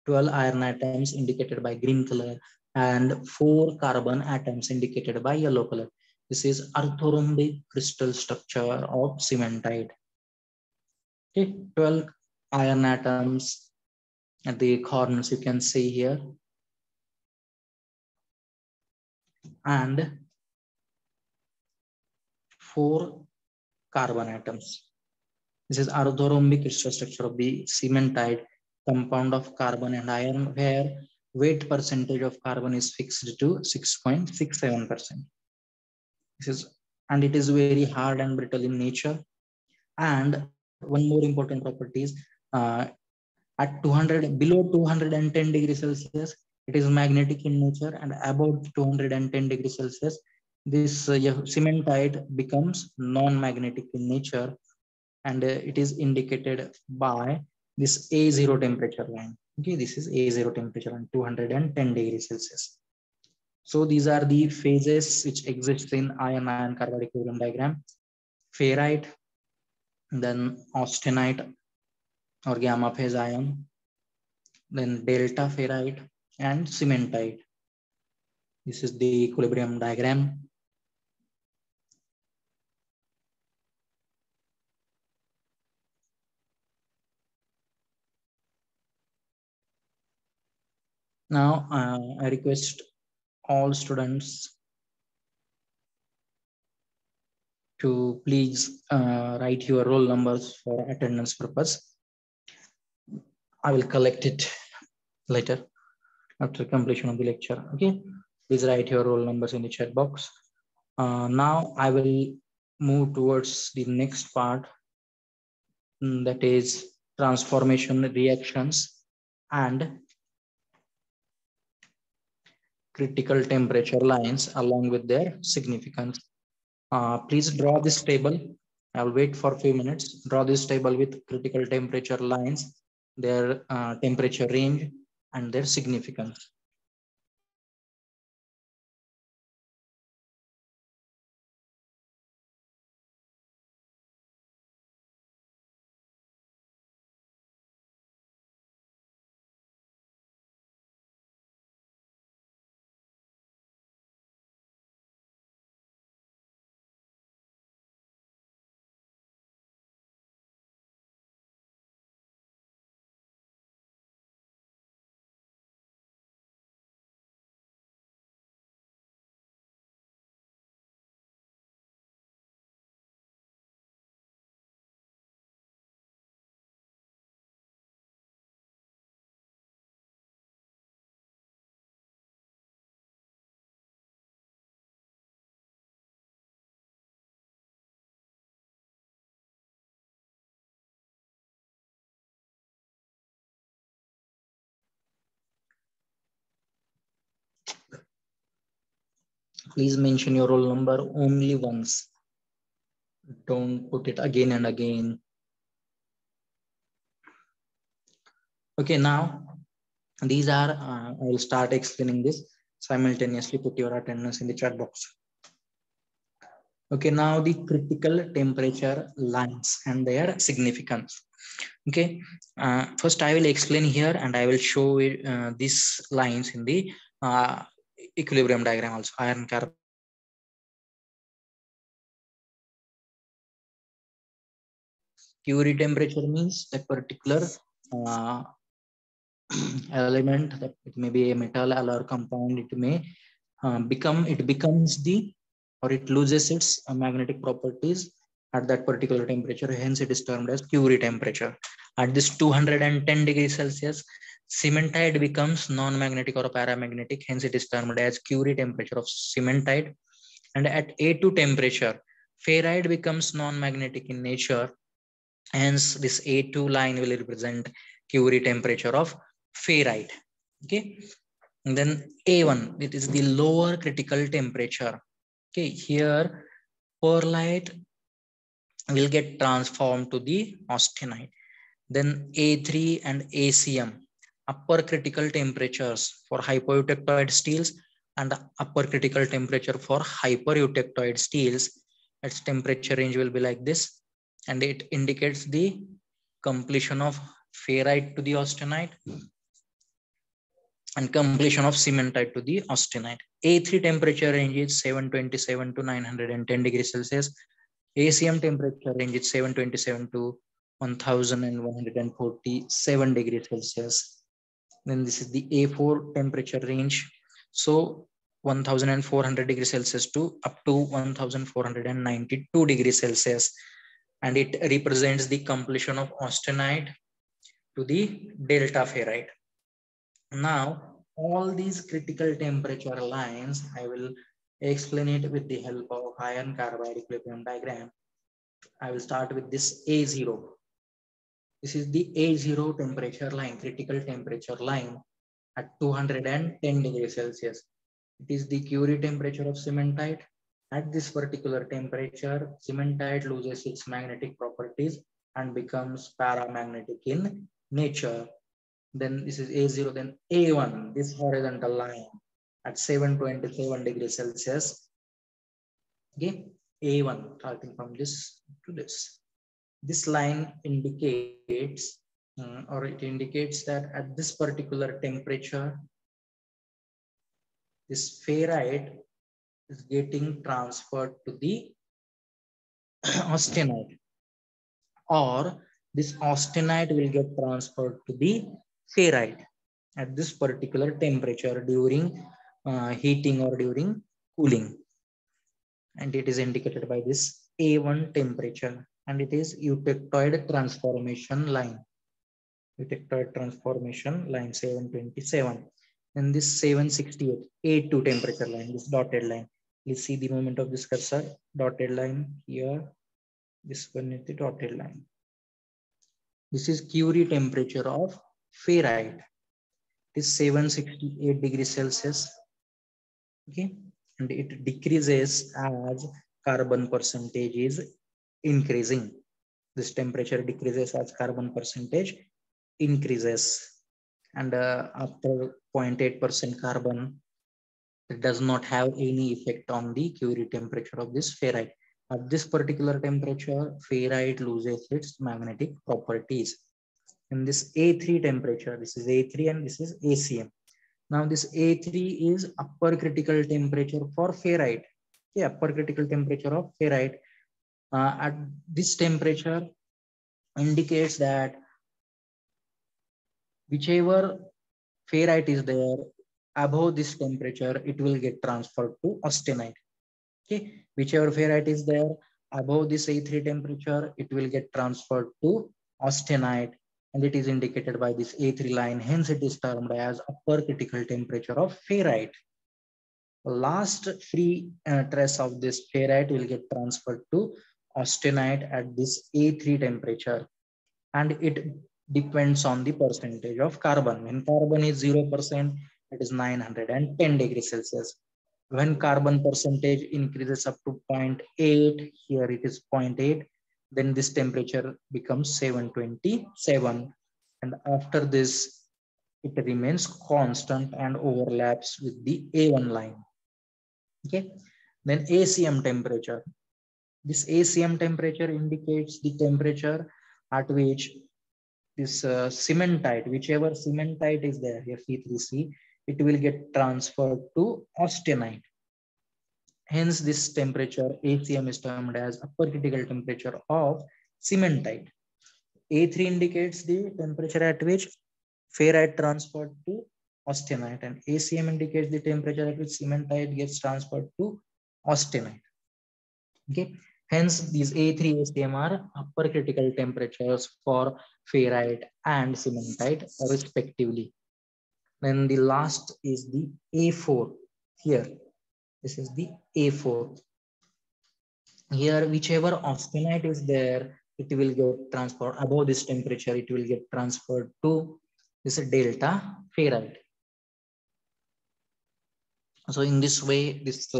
12 iron atoms indicated by green color, and 4 carbon atoms indicated by yellow color. This is orthorhombic crystal structure of cementite. Okay. 12 iron atoms at the corners you can see here, and 4 carbon atoms. This is orthorhombic crystal structure of the cementite, compound of carbon and iron, where weight percentage of carbon is fixed to 6.67%. This is, and it is very hard and brittle in nature. And one more important property is at 200, below 210 degrees Celsius, it is magnetic in nature, and above 210 degrees Celsius, this cementite becomes non-magnetic in nature, and it is indicated by this A0 temperature line. Okay, this is A0 temperature on 210 degrees Celsius. So these are the phases which exist in iron-iron carbide equilibrium diagram. Ferrite, then austenite or gamma phase ion, then delta ferrite, and cementite. This is the equilibrium diagram. Now I request all students to please write your roll numbers for attendance purpose. I will collect it later after completion of the lecture. Okay, please write your roll numbers in the chat box. Now I will move towards the next part, that is transformation reactions and critical temperature lines along with their significance. Please draw this table. I'll wait for a few minutes. Draw this table with critical temperature lines, their temperature range, and their significance. Please mention your roll number only once. Don't put it again and again. Okay, now these are, I will start explaining this simultaneously. Put your attendance in the chat box. Okay, now the critical temperature lines and their significance. Okay, first I will explain here and I will show these lines in the equilibrium diagram also. Iron carbide. Curie temperature means a particular element, that it may be a metal alloy compound, it may becomes the, or it loses its magnetic properties at that particular temperature. Hence it is termed as Curie temperature. At this 210 degrees Celsius, cementite becomes non-magnetic or paramagnetic. Hence it is termed as Curie temperature of cementite. And at A2 temperature, ferrite becomes non-magnetic in nature. Hence this A2 line will represent Curie temperature of ferrite. Okay. And then A1, it is the lower critical temperature. Okay, here pearlite will get transformed to the austenite. Then A3 and ACM, upper critical temperatures for hypoeutectoid steels and upper critical temperature for hypereutectoid steels. Its temperature range will be like this, and it indicates the completion of ferrite to the austenite and completion of cementite to the austenite. A3 temperature range is 727 to 910 degrees Celsius. ACM temperature range is 727 to 1147 degrees Celsius. Then this is the A4 temperature range. So 1400 degrees Celsius to up to 1492 degrees Celsius. And it represents the completion of austenite to the delta ferrite. Now, all these critical temperature lines, I will explain it with the help of iron carbide equilibrium diagram. I will start with this A0. This is the A0 temperature line, critical temperature line at 210 degrees Celsius. It is the Curie temperature of cementite. At this particular temperature, cementite loses its magnetic properties and becomes paramagnetic in nature. Then this is A0, then A1, this horizontal line at 727 degrees Celsius. Okay, A1, starting from this to this. This line indicates, or it indicates that at this particular temperature, this ferrite is getting transferred to the austenite, or this austenite will get transferred to the ferrite at this particular temperature during heating or during cooling. And it is indicated by this A1 temperature, and it is eutectoid transformation line. Eutectoid transformation line 727. And this 768, A2 temperature line, this dotted line. Please see the movement of this cursor, dotted line here. This one is the dotted line. This is Curie temperature of ferrite. It is 768 degrees Celsius. Okay, and it decreases as carbon percentage is increasing. This temperature decreases as carbon percentage increases, and after 0.8% carbon, it does not have any effect on the Curie temperature of this ferrite. At this particular temperature, ferrite loses its magnetic properties. In this A3 temperature, this is A3 and this is ACM. Now this A3 is upper critical temperature for ferrite. Okay, upper critical temperature of ferrite. At this temperature indicates that whichever ferrite is there above this temperature, it will get transferred to austenite. Okay, whichever ferrite is there above this A3 temperature, it will get transferred to austenite, and it is indicated by this A3 line. Hence, it is termed as upper critical temperature of ferrite. Last free trace of this ferrite will get transferred to austenite at this A3 temperature, and it depends on the percentage of carbon. When carbon is 0%, it is 910 degrees Celsius. When carbon percentage increases up to 0.8, here it is 0.8, then this temperature becomes 727. And after this, it remains constant and overlaps with the A1 line. Okay, then ACM temperature. This ACM temperature indicates the temperature at which this cementite, whichever cementite is there, Fe3C, it will get transferred to austenite. Hence, this temperature ACM is termed as upper critical temperature of cementite. A3 indicates the temperature at which ferrite transferred to austenite, and ACM indicates the temperature at which cementite gets transferred to austenite. Okay, hence these A3 ACM are upper critical temperatures for ferrite and cementite respectively. Then the last is the A4 here. This is the A4. Here, whichever austenite is there, it will get transferred above this temperature. It will get transferred to this delta ferrite. So in this way, this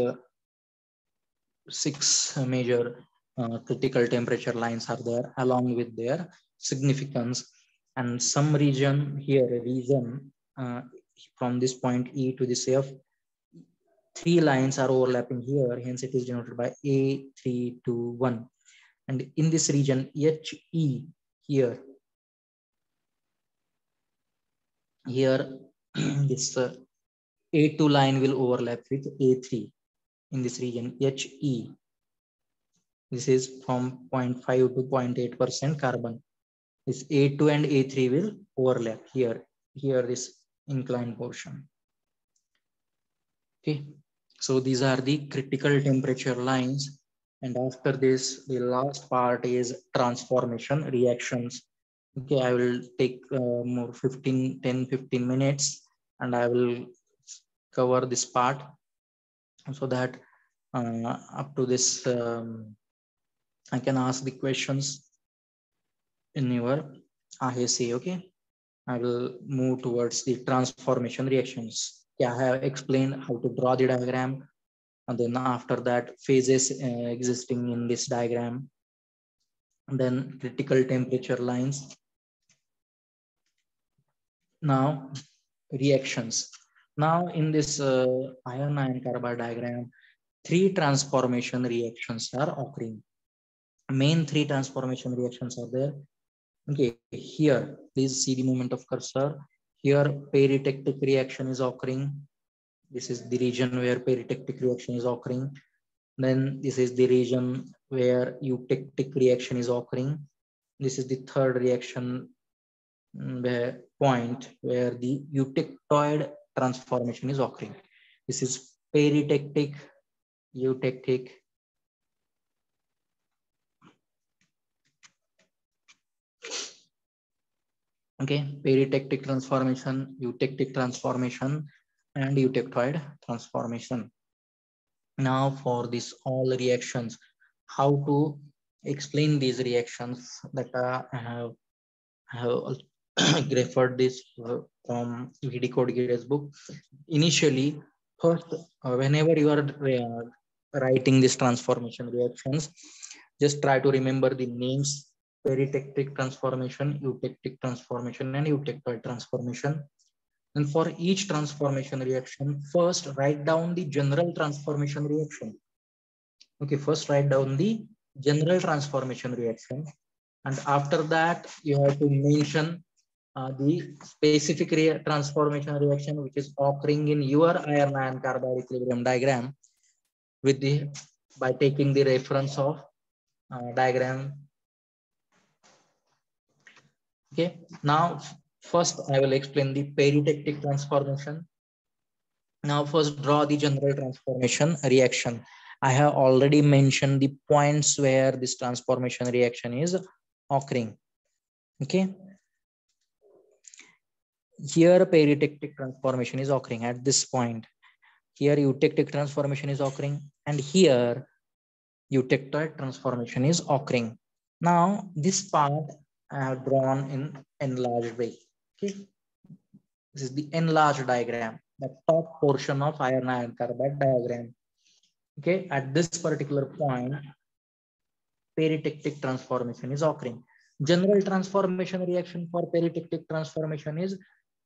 6 major critical temperature lines are there along with their significance, and some region here, from this point E to this F, 3 lines are overlapping here, hence it is denoted by A321. And in this region HE here this A2 line will overlap with A3 in this region HE. This is from 0.5 to 0.8% carbon. This A2 and A3 will overlap here this inclined portion. Okay, so these are the critical temperature lines, and after this the last part is transformation reactions. Okay, I will take more 10-15 minutes, and I will cover this part so that up to this I can ask the questions in your ISA. Okay, I will move towards the transformation reactions. Yeah, I have explained how to draw the diagram, and then after that phases existing in this diagram, and then critical temperature lines. Now reactions. Now in this iron carbide diagram, 3 transformation reactions are occurring. Main 3 transformation reactions are there. Okay, here please see the movement of cursor. Here peritectic reaction is occurring. This is the region where peritectic reaction is occurring. Then this is the region where eutectic reaction is occurring. This is the third reaction point where the eutectoid transformation is occurring. This is peritectic, eutectic. Okay, peritectic transformation, eutectic transformation, and eutectoid transformation. Now for this all reactions, how to explain these reactions, that I have referred this from VD Code Gear's book. Initially, first, whenever you are writing these transformation reactions, just try to remember the names: peritectic transformation, eutectic transformation, and eutectoid transformation. And for each transformation reaction, first write down the general transformation reaction. Okay, first write down the general transformation reaction, and after that you have to mention the specific transformation reaction which is occurring in your iron carbide equilibrium diagram with the by taking the reference of diagram. Okay, now first I will explain the peritectic transformation. Now first draw the general transformation reaction. I have already mentioned the points where this transformation reaction is occurring. Okay, here peritectic transformation is occurring at this point. Here eutectic transformation is occurring, and here eutectoid transformation is occurring. Now this part I have drawn in enlarged way. Okay, this is the enlarged diagram, the top portion of iron carbide diagram. Okay, at this particular point, peritectic transformation is occurring. General transformation reaction for peritectic transformation is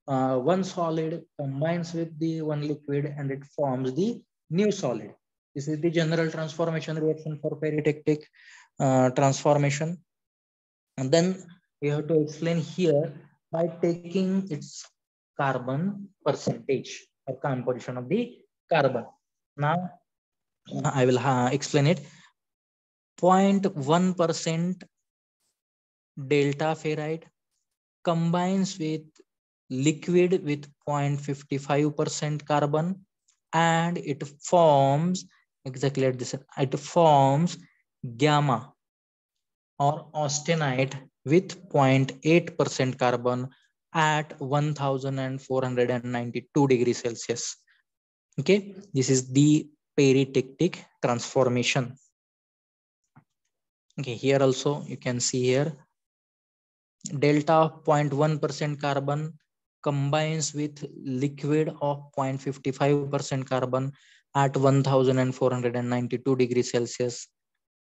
one solid combines with the one liquid and it forms the new solid. This is the general transformation reaction for peritectic transformation. And then we have to explain here by taking its carbon percentage or composition of the carbon. Now I will explain it. 0.1% delta ferrite combines with liquid with 0.55% carbon, and it forms exactly at this, it forms gamma or austenite with 0.8% carbon at 1492 degrees Celsius. Okay, this is the peritectic transformation. Okay, here also you can see here delta of 0.1% carbon combines with liquid of 0.55% carbon at 1492 degrees Celsius,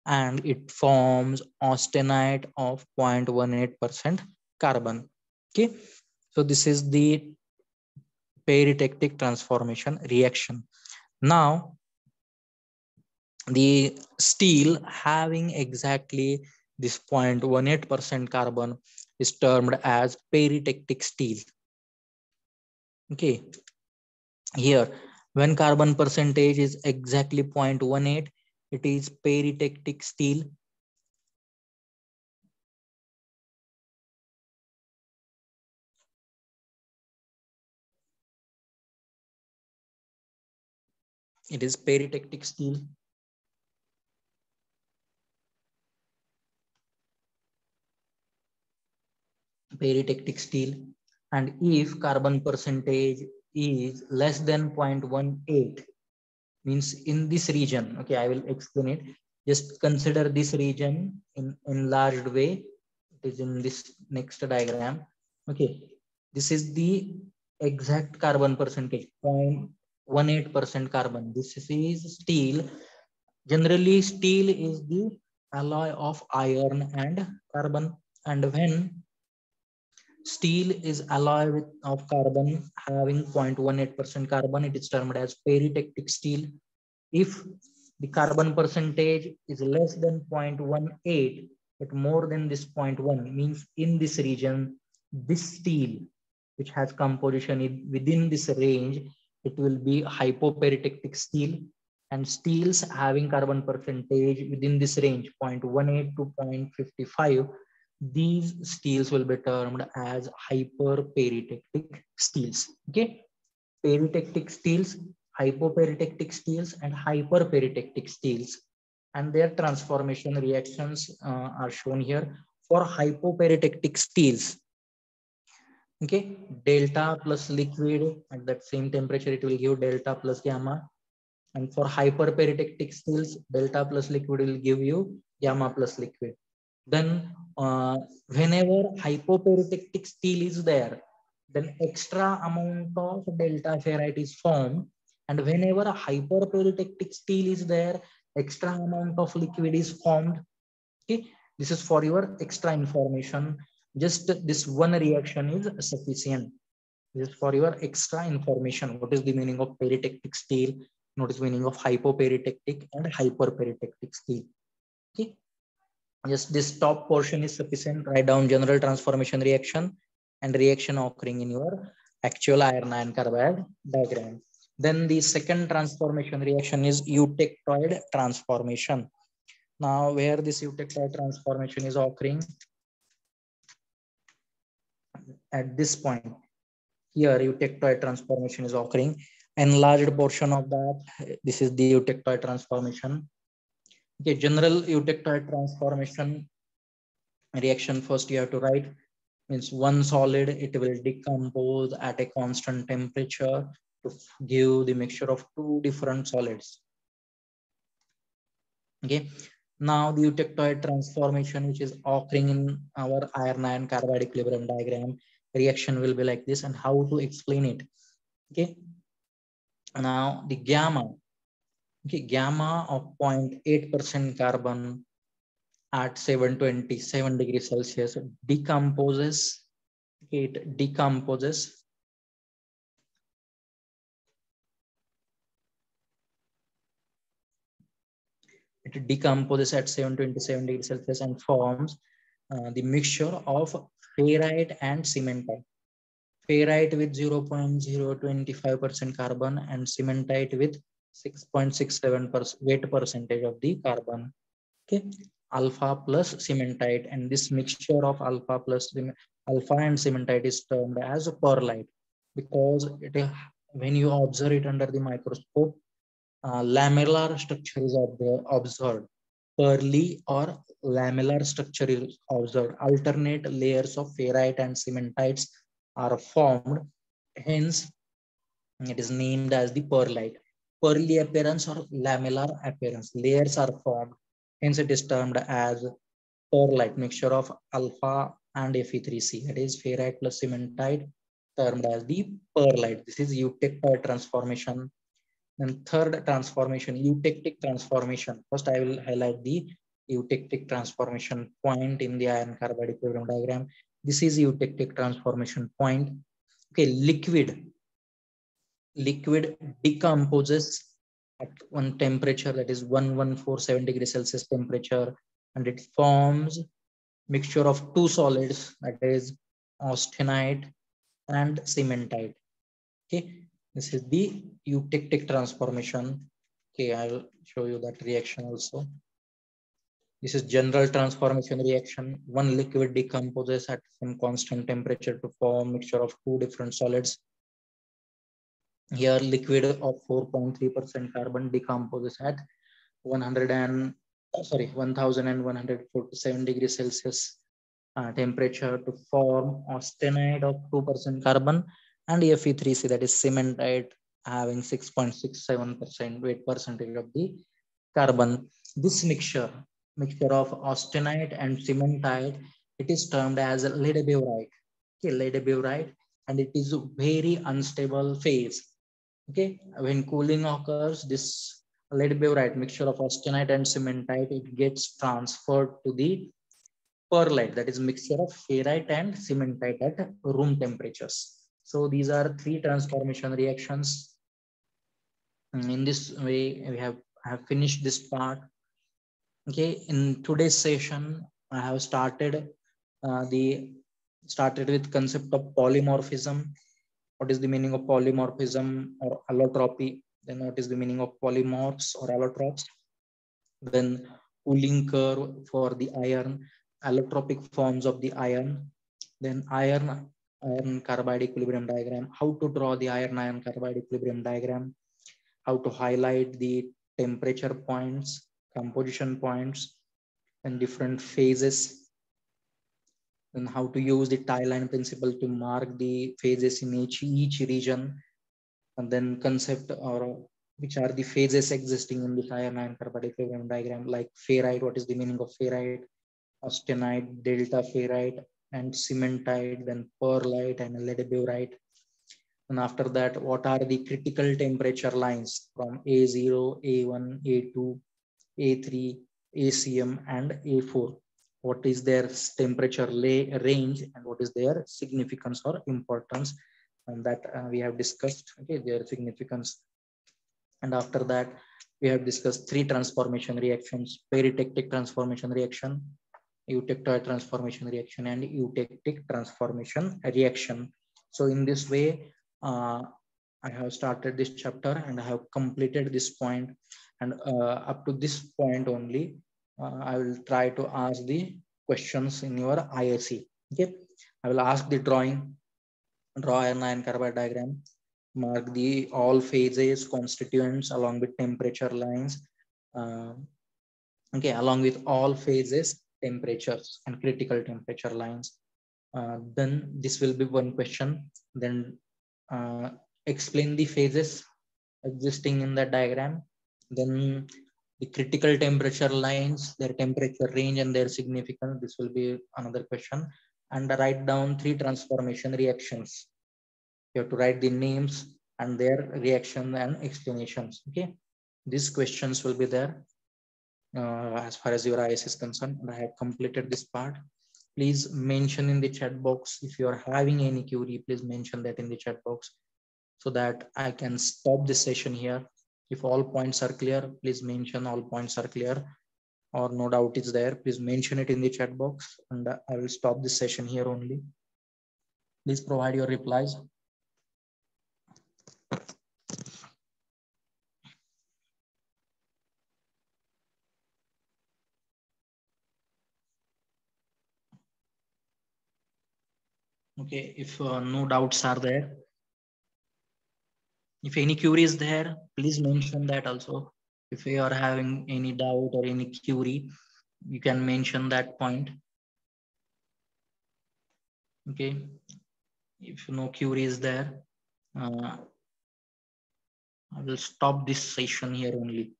and it forms austenite of 0.18% carbon. Okay, so this is the peritectic transformation reaction. Now the steel having exactly this 0.18% carbon is termed as peritectic steel. Okay, here when carbon percentage is exactly 0.18, it is peritectic steel. It is peritectic steel. Peritectic steel. And if carbon percentage is less than 0.18, means in this region, okay, I will explain it. Just consider this region in enlarged way. It is in this next diagram. Okay, this is the exact carbon percentage, 0.18% carbon. This is steel. Generally, steel is the alloy of iron and carbon. And when steel is alloy with of carbon having 0.18% carbon, it is termed as peritectic steel. If the carbon percentage is less than 0.18, but more than this 0.1, means in this region, this steel, which has composition within this range, it will be hypoperitectic steel. And steels having carbon percentage within this range, 0.18 to 0.55, these steels will be termed as hyperperitectic steels. Okay, peritectic steels, hypoperitectic steels, and hyperperitectic steels, and their transformation reactions are shown here. For hypoperitectic steels, okay, delta plus liquid at that same temperature, it will give delta plus gamma. And for hyperperitectic steels, delta plus liquid will give you gamma plus liquid. Then whenever hypoperitectic steel is there, then extra amount of delta ferrite is formed. And whenever a hyperperitectic steel is there, extra amount of liquid is formed. Okay, this is for your extra information. Just this one reaction is sufficient. This is for your extra information. What is the meaning of peritectic steel? What is the meaning of hypoperitectic and hyperperitectic steel? Okay, just this top portion is sufficient. Write down general transformation reaction and reaction occurring in your actual iron carbide diagram. Then the second transformation reaction is eutectoid transformation. Now, where this eutectoid transformation is occurring at this point, here eutectoid transformation is occurring. Enlarged portion of that, this is the eutectoid transformation. Okay, general eutectoid transformation reaction, first you have to write, means one solid, it will decompose at a constant temperature to give the mixture of two different solids. Okay, now the eutectoid transformation, which is occurring in our iron carbide equilibrium diagram, reaction will be like this. And how to explain it? Okay, now the gamma, okay, gamma of 0.8% carbon at 727 degrees Celsius decomposes. Okay, it decomposes at 727 degrees Celsius and forms the mixture of ferrite and cementite. Ferrite with 0.025% carbon and cementite with 6.67% weight percentage of the carbon. Okay, alpha plus cementite, and this mixture of alpha plus Alpha and cementite is termed as pearlite because when you observe it under the microscope, lamellar structure is observed. Pearly or lamellar structure is observed. Alternate layers of ferrite and cementites are formed. Hence, it is named as the pearlite. Pearly appearance or lamellar appearance. Layers are formed. Hence, it is termed as pearlite, mixture of alpha and Fe3C. That is ferrite plus cementite, termed as the pearlite. This is eutectoid transformation. And third transformation, eutectic transformation. First, I will highlight the eutectic transformation point in the iron carbide equilibrium diagram. This is eutectic transformation point. Okay, liquid decomposes at one temperature, that is 1147 degrees Celsius temperature, and it forms mixture of two solids, that is austenite and cementite. Okay, this is the eutectic transformation. Okay, I'll show you that reaction also. This is general transformation reaction. One liquid decomposes at some constant temperature to form mixture of two different solids. Here, liquid of 4.3% carbon decomposes at 1147 degrees Celsius temperature to form austenite of 2% carbon and Fe3C, that is cementite, having 6.67% weight percentage of the carbon. This mixture of austenite and cementite, it is termed as lead-bevrite. Okay, lead-bevrite, and it is a very unstable phase. Okay, when cooling occurs, this lead-bevrite mixture of austenite and cementite, it gets transferred to the pearlite, that is mixture of ferrite and cementite at room temperatures. So these are three transformation reactions. In this way, we have finished this part. Okay, in today's session, I have started with concept of polymorphism. What is the meaning of polymorphism or allotropy? Then what is the meaning of polymorphs or allotropes? Then cooling curve for the iron, allotropic forms of the iron, then iron carbide equilibrium diagram, how to draw the iron carbide equilibrium diagram, how to highlight the temperature points, composition points, and different phases, and how to use the tie line principle to mark the phases in each region, and then concept or which are the phases existing in the iron carbide equilibrium diagram, like ferrite, what is the meaning of ferrite, austenite, delta ferrite, and cementite, then pearlite and lead-bevrite. And after that, what are the critical temperature lines from A0, A1, A2, A3, ACM, and A4? What is their temperature range and what is their significance or importance? And that we have discussed, okay, their significance. And after that, we have discussed three transformation reactions: peritectic transformation reaction, eutectoid transformation reaction, and eutectic transformation reaction. So in this way, I have started this chapter and I have completed this point. And up to this point only, I will try to ask the questions in your ISC. Okay, I will ask the draw an iron carbide diagram, mark the all phases, constituents along with temperature lines. Okay, along with all phases, temperatures, and critical temperature lines. Then this will be one question. Then explain the phases existing in the diagram. Then the critical temperature lines, their temperature range and their significance. This will be another question. And write down three transformation reactions. You have to write the names and their reaction and explanations. Okay, these questions will be there. As far as your IS is concerned, and I have completed this part. Please mention in the chat box if you are having any query. Please mention that in the chat box so that I can stop this session here. If all points are clear, please mention all points are clear, or no doubt is there. Please mention it in the chat box, and I will stop this session here only. Please provide your replies. Okay, if no doubts are there, if any query is there, please mention that also. If you are having any doubt or any query, you can mention that point. Okay, if no query is there, I will stop this session here only.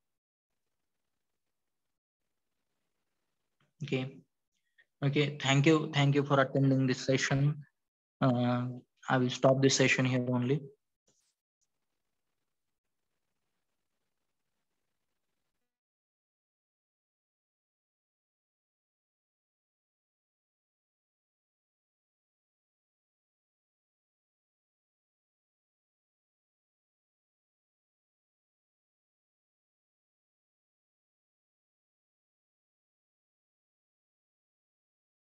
Okay, thank you for attending this session. I will stop this session here only.